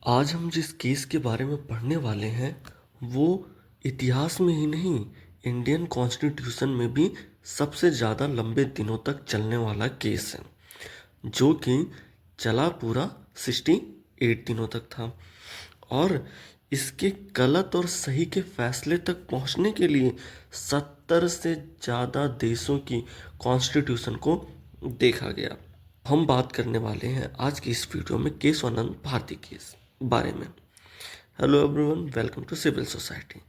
आज हम जिस केस के बारे में पढ़ने वाले हैं वो इतिहास में ही नहीं, इंडियन कॉन्स्टिट्यूशन में भी सबसे ज़्यादा लंबे दिनों तक चलने वाला केस है, जो कि चला पूरा 68 दिनों तक था। और इसके गलत और सही के फैसले तक पहुंचने के लिए 70 से ज़्यादा देशों की कॉन्स्टिट्यूशन को देखा गया। हम बात करने वाले हैं आज की इस वीडियो में केशवानंद भारती केस बारे में। Hello everyone, welcome to civil society.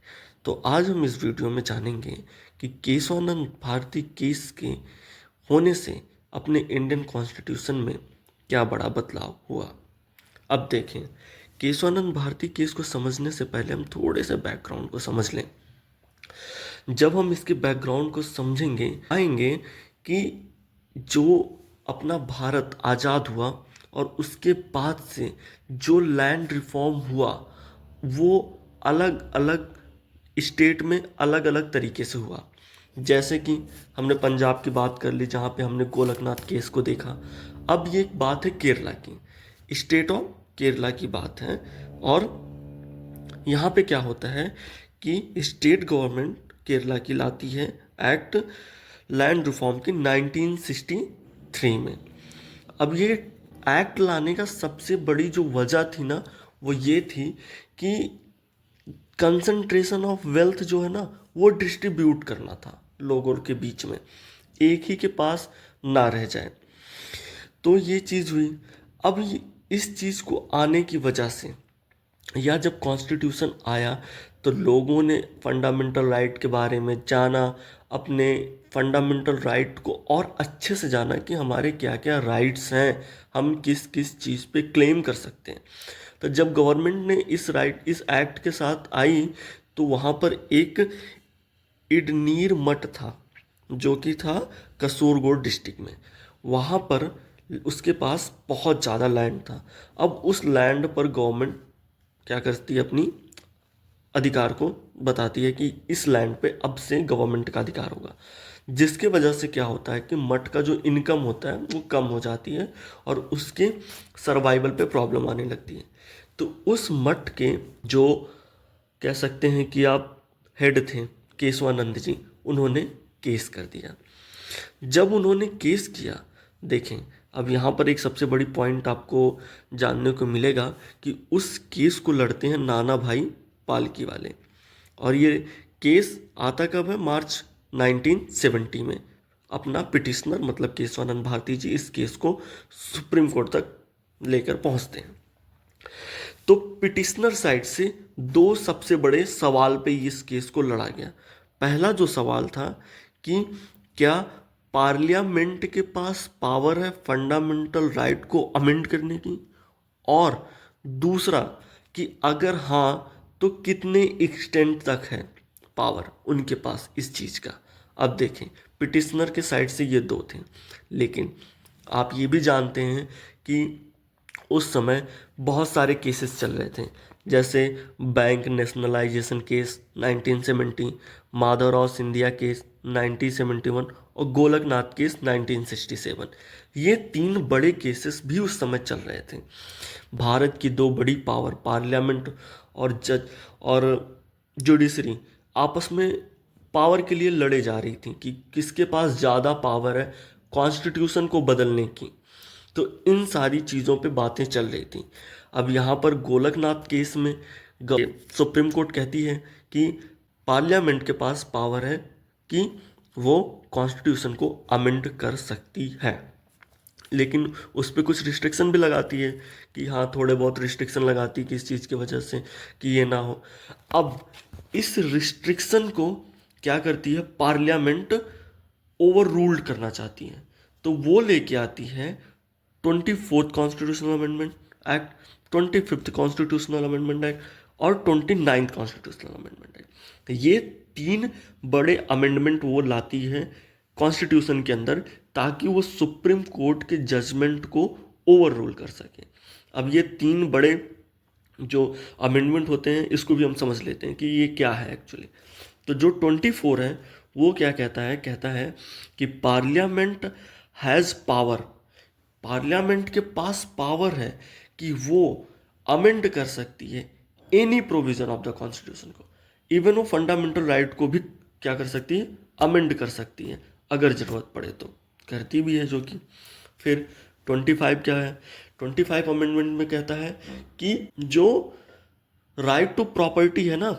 तो आज हम इस वीडियो में जानेंगे कि केशवानंद भारती केस के होने से अपने इंडियन कॉन्स्टिट्यूशन में क्या बड़ा बदलाव हुआ। अब देखें, केशवानंद भारती केस को समझने से पहले हम थोड़े से बैकग्राउंड को समझ लें। जब हम इसके बैकग्राउंड को समझेंगे आएंगे कि जो अपना भारत आज़ाद हुआ और उसके बाद से जो लैंड रिफॉर्म हुआ वो अलग अलग स्टेट में अलग अलग तरीके से हुआ। जैसे कि हमने पंजाब की बात कर ली, जहाँ पे हमने गोलकनाथ केस को देखा। अब ये एक बात है केरला की, स्टेट ऑफ केरला की बात है। और यहाँ पे क्या होता है कि स्टेट गवर्नमेंट केरला की लाती है एक्ट लैंड रिफॉर्म की 1963 में। अब ये एक्ट लाने का सबसे बड़ी जो वजह थी ना, वो ये थी कि कंसंट्रेशन ऑफ वेल्थ जो है ना, वो डिस्ट्रीब्यूट करना था लोगों के बीच में, एक ही के पास ना रह जाए। तो ये चीज़ हुई। अब इस चीज़ को आने की वजह से, या जब कॉन्स्टिट्यूशन आया तो लोगों ने फंडामेंटल राइट के बारे में जाना, अपने फंडामेंटल राइट को और अच्छे से जाना कि हमारे क्या क्या राइट्स हैं, हम किस किस चीज़ पे क्लेम कर सकते हैं। तो जब गवर्नमेंट ने इस एक्ट के साथ आई तो वहाँ पर एक इडनीर मठ था, जो कि था कसोरगोड डिस्ट्रिक्ट में। वहाँ पर उसके पास बहुत ज़्यादा लैंड था। अब उस लैंड पर गवर्नमेंट क्या करती है, अपनी अधिकार को बताती है कि इस लैंड पे अब से गवर्नमेंट का अधिकार होगा। जिसके वजह से क्या होता है कि मठ का जो इनकम होता है वो कम हो जाती है और उसके सर्वाइवल पे प्रॉब्लम आने लगती है। तो उस मठ के जो कह सकते हैं कि आप हेड थे, केशवानंद जी, उन्होंने केस कर दिया। जब उन्होंने केस किया, देखें, अब यहाँ पर एक सबसे बड़ी पॉइंट आपको जानने को मिलेगा कि उस केस को लड़ते हैं नाना भाई पालकी वाले। और ये केस आता कब है? मार्च 1970 में। अपना पिटिशनर मतलब केशवानंद भारती जी इस केस को सुप्रीम कोर्ट तक लेकर पहुंचते हैं। तो पिटिशनर साइड से दो सबसे बड़े सवाल पे इस केस को लड़ा गया। पहला जो सवाल था कि क्या पार्लियामेंट के पास पावर है फंडामेंटल राइट को अमेंड करने की, और दूसरा कि अगर हाँ तो कितने एक्सटेंट तक है पावर उनके पास इस चीज़ का। अब देखें, पिटिशनर के साइड से ये दो थे, लेकिन आप ये भी जानते हैं कि उस समय बहुत सारे केसेस चल रहे थे, जैसे bank nationalisation case 1970, Madhavrao Scindia case 1971 और गोलकनाथ केस 1967। ये तीन बड़े केसेस भी उस समय चल रहे थे। भारत की दो बड़ी पावर पार्लियामेंट और जज और जुडिशरी आपस में पावर के लिए लड़े जा रही थी कि किसके पास ज़्यादा पावर है कॉन्स्टिट्यूशन को बदलने की। तो इन सारी चीज़ों पे बातें चल रही थी। अब यहाँ पर गोलकनाथ केस में सुप्रीम कोर्ट कहती है कि पार्लियामेंट के पास पावर है कि वो कॉन्स्टिट्यूशन को अमेंड कर सकती है, लेकिन उस पर कुछ रिस्ट्रिक्शन भी लगाती है कि हाँ, थोड़े बहुत रिस्ट्रिक्शन लगाती है किस चीज़ की वजह से कि ये ना हो। अब इस रिस्ट्रिक्शन को क्या करती है, पार्लियामेंट ओवर रूल्ड करना चाहती है, तो वो लेके आती है 24th constitutional amendment act, 25th constitutional amendment act और 29th कॉन्स्टिट्यूशनल अमेंडमेंट एक्ट। ये तीन बड़े अमेंडमेंट वो लाती है कॉन्स्टिट्यूशन के अंदर, ताकि वो सुप्रीम कोर्ट के जजमेंट को ओवर रूल कर सके। अब ये तीन बड़े जो अमेंडमेंट होते हैं इसको भी हम समझ लेते हैं कि ये क्या है एक्चुअली। तो जो 24 है वो क्या कहता है कि पार्लियामेंट हैज़ पावर, पार्लियामेंट के पास पावर है कि वो अमेंड कर सकती है any provision of the constitution को। इवन वो फंडामेंटल राइट को भी क्या कर सकती है, अमेंड कर सकती है अगर ज़रूरत पड़े तो, करती भी है। जो कि फिर 25 क्या है, 25 अमेंडमेंट में कहता है कि जो राइट टू प्रॉपर्टी है ना,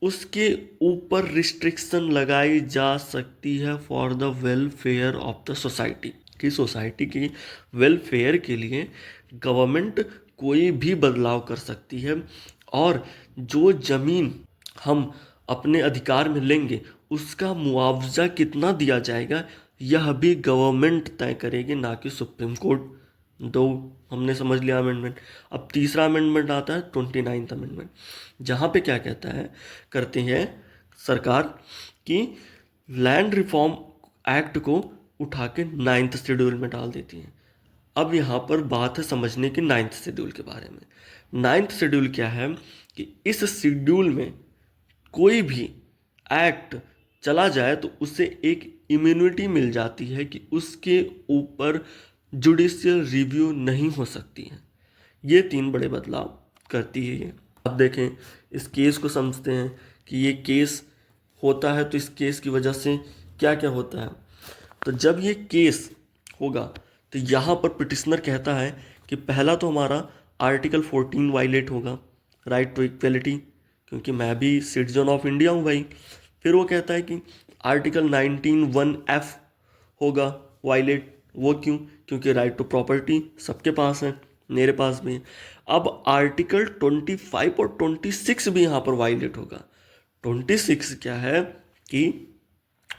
उसके ऊपर रिस्ट्रिक्शन लगाई जा सकती है for the welfare of the society, कि सोसाइटी की वेलफेयर के लिए गवर्नमेंट कोई भी बदलाव कर सकती है। और जो ज़मीन हम अपने अधिकार में लेंगे उसका मुआवजा कितना दिया जाएगा यह भी गवर्नमेंट तय करेगी, ना कि सुप्रीम कोर्ट। दो हमने समझ लिया अमेंडमेंट। अब तीसरा अमेंडमेंट आता है 29th अमेंडमेंट, जहाँ पे क्या कहता है, करते हैं सरकार कि लैंड रिफॉर्म एक्ट को उठा के 9th शेड्यूल में डाल देती है। अब यहाँ पर बात है समझने की 9th शेड्यूल के बारे में। 9th शेड्यूल क्या है कि इस शेड्यूल में कोई भी एक्ट चला जाए तो उसे एक इम्यूनिटी मिल जाती है कि उसके ऊपर जुडिशियल रिव्यू नहीं हो सकती है। ये 3 बड़े बदलाव करती है ये। अब देखें इस केस को समझते हैं कि ये केस होता है तो इस केस की वजह से क्या क्या होता है। तो जब ये केस होगा तो यहाँ पर पिटिशनर कहता है कि पहला तो हमारा आर्टिकल 14 वायलेट होगा, राइट टू इक्वलिटी, क्योंकि मैं भी सिटीजन ऑफ इंडिया हूँ भाई। फिर वो कहता है कि आर्टिकल 19(1)(f होगा वायलेट, वो क्यों, क्योंकि राइट टू प्रॉपर्टी सबके पास है, मेरे पास भी है। अब आर्टिकल 25 और 26 भी यहाँ पर वायलेट होगा। 26 क्या है कि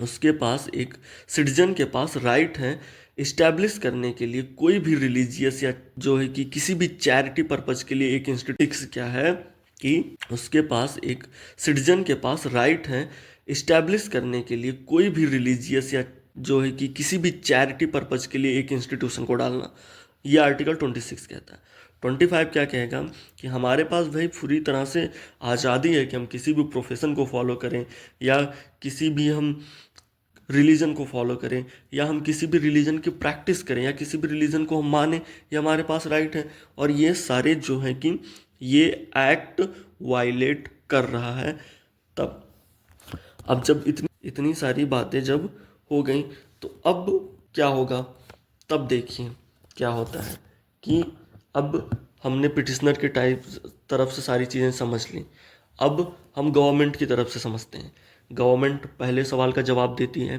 उसके पास एक सिटीजन के पास राइट है इस्टेब्लिश करने के लिए कोई भी रिलीजियस या जो है कि किसी भी चैरिटी पर्पज के लिए एक इंस्टीट्यूट, क्या है कि उसके पास एक सिटीजन के पास राइट है इस्टेब्लिश करने के लिए कोई भी रिलीजियस या जो है कि किसी भी चैरिटी पर्पज के लिए एक इंस्टीट्यूशन को डालना। ये आर्टिकल 26 कहता है। 25 क्या कहेगा कि हमारे पास भाई पूरी तरह से आज़ादी है कि हम किसी भी प्रोफेशन को फॉलो करें या किसी भी हम रिलीजन को फॉलो करें या हम किसी भी रिलीजन की प्रैक्टिस करें या किसी भी रिलीजन को हम माने, ये हमारे पास राइट है। और ये सारे जो है कि ये एक्ट वायलेट कर रहा है। तब अब जब इतनी सारी बातें जब हो गई तो अब क्या होगा, तब देखिए क्या होता है कि अब हमने पिटिशनर के तरफ से सारी चीज़ें समझ ली। अब हम गवर्नमेंट की तरफ से समझते हैं। गवर्नमेंट पहले सवाल का जवाब देती है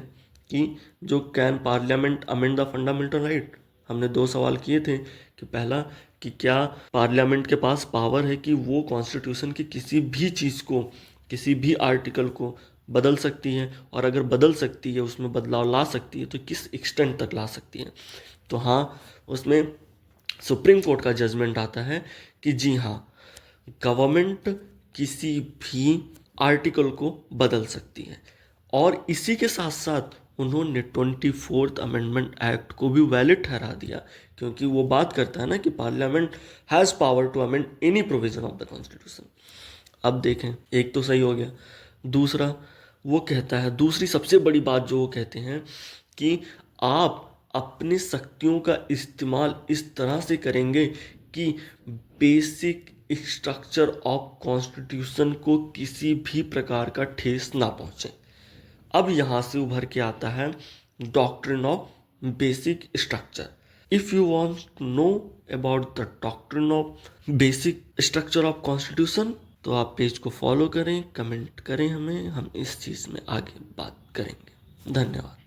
कि जो can parliament amend the fundamental right. हमने 2 सवाल किए थे कि पहला कि क्या पार्लियामेंट के पास पावर है कि वो कॉन्स्टिट्यूशन की किसी भी चीज़ को, किसी भी आर्टिकल को बदल सकती है, और अगर बदल सकती है उसमें बदलाव ला सकती है तो किस एक्सटेंट तक ला सकती है। तो हाँ, उसमें सुप्रीम कोर्ट का जजमेंट आता है कि जी हाँ, गवर्नमेंट किसी भी आर्टिकल को बदल सकती है। और इसी के साथ साथ उन्होंने 24th अमेंडमेंट एक्ट को भी वैलिड ठहरा दिया, क्योंकि वो बात करता है ना कि parliament has power to amend any provision of the constitution. अब देखें, एक तो सही हो गया। दूसरा वो कहता है, दूसरी सबसे बड़ी बात जो वो कहते हैं कि आप अपनी शक्तियों का इस्तेमाल इस तरह से करेंगे कि बेसिक स्ट्रक्चर ऑफ कॉन्स्टिट्यूशन को किसी भी प्रकार का ठेस ना पहुंचे। अब यहाँ से उभर के आता है doctrine of basic structure. If you want to know about the doctrine of basic structure of constitution तो आप पेज को फॉलो करें, कमेंट करें हमें, हम इस चीज़ में आगे बात करेंगे। धन्यवाद।